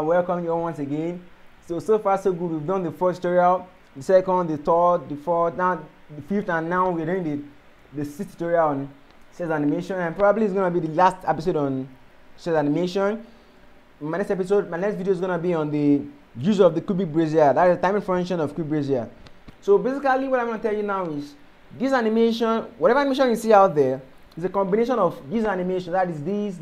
welcome you all once again. So far so good. We've done the first tutorial, the second, the third, the fourth, now the fifth, and now we're doing the sixth tutorial on CSS animation, and probably it's gonna be the last episode on CSS animation. My next video is gonna be on the use of the cubic brazier. That is the timing function of cubic brazier. So basically, what I'm gonna tell you now is this animation, whatever animation you see out there, is a combination of this animation. That is this,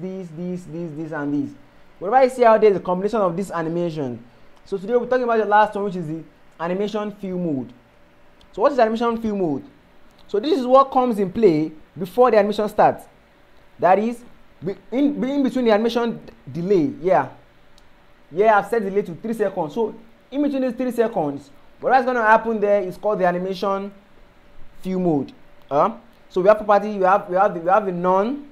and this. Whatever you see out there is a combination of this animation. So today we're talking about the last one, which is the animation fill mode. So what is animation fill mode? So this is what comes in play before the animation starts. That is in between the animation delay. I've set delay to 3 seconds. So in between these 3 seconds, what's going to happen there is called the animation fill mode. So we have property, we have the none,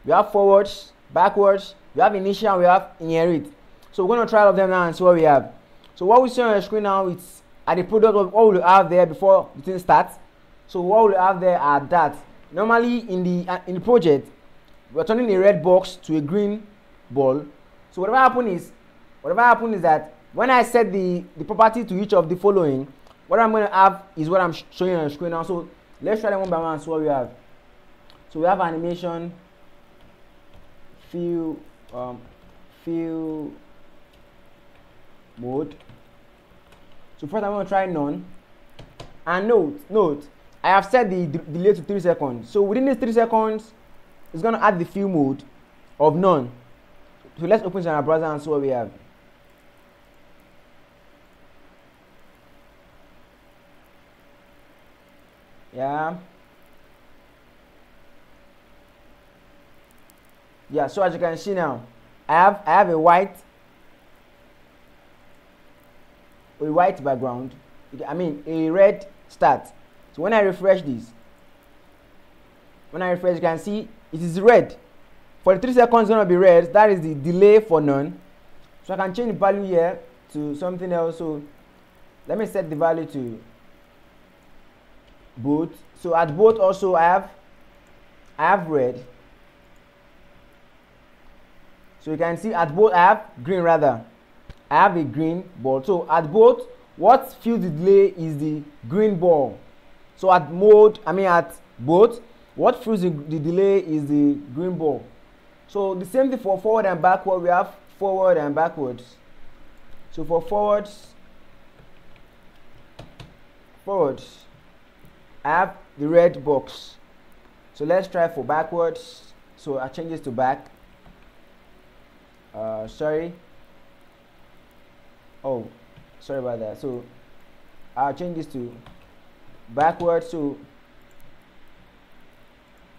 we have forwards, backwards, we have initial, and we have inherit. So we're going to try all of them now and see what we have. So what we see on the screen now, it's at the product of what we'll have there before the thing starts. So what we'll have there are that. Normally in the project, we're turning a red box to a green ball. So whatever happens is that when I set the property to each of the following, what I'm going to have is what I'm showing on the screen now. So let's try them one by one and see what we have. So we have animation fill mode. So first I'm going to try none, and note I have set the delay to 3 seconds. So within these 3 seconds, it's going to add the fill mode of none. So let's open our browser and see what we have. So as you can see now, I have a white background, a red start. So when I refresh this, you can see it is red. For the 3 seconds it's going to be red. That is the delay for none. So I can change the value here to something else. So let me set the value to both. So at both also I have red. So you can see at both I have green rather. I have a green ball. So at both, what fills the delay is the green ball. So at both, what fills the delay is the green ball. So the same thing for forward and backward. We have forward and backwards. So for forwards, I have the red box. So let's try for backwards. So I change this to back. Sorry about that. So I'll change this to backwards. So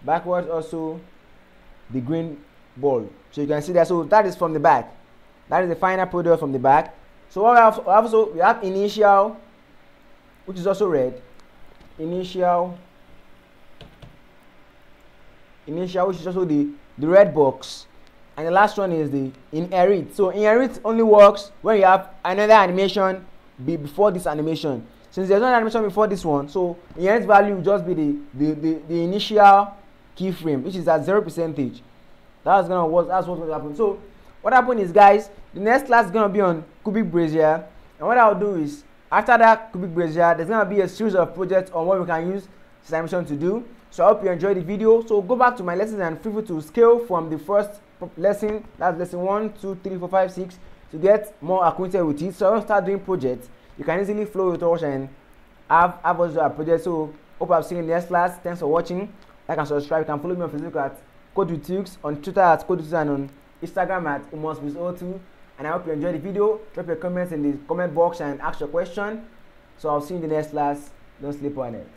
backwards also the green ball. So you can see that. So that is from the back. That is the final product from the back. So what we have initial, which is also red. Initial, which is also the red box. And the last one is the inherit. So inherit only works when you have another animation before this animation. Since there's no animation before this one, so inherit value will just be the initial keyframe, which is at 0%. That's what's going to happen. So what happened is, guys, the next class is going to be on cubic brazier, and what I'll do is after that cubic brazier, there's going to be a series of projects on what we can use this animation to do. So I hope you enjoyed the video. So go back to my lessons and feel free to scale from the first lesson, that's lesson 1, 2, 3, 4, 5, 6, to get more acquainted with it. So when you start doing projects, you can easily flow with us and have us do a project. So hope I've seen you in the next class. Thanks for watching. Like and subscribe. You can follow me on Facebook at CodeWithTux, on Twitter at CodeWithTux, and on Instagram at umosbis02. And I hope you enjoyed the video. Drop your comments in the comment box and ask your question. So I'll see you in the next class. Don't sleep on it.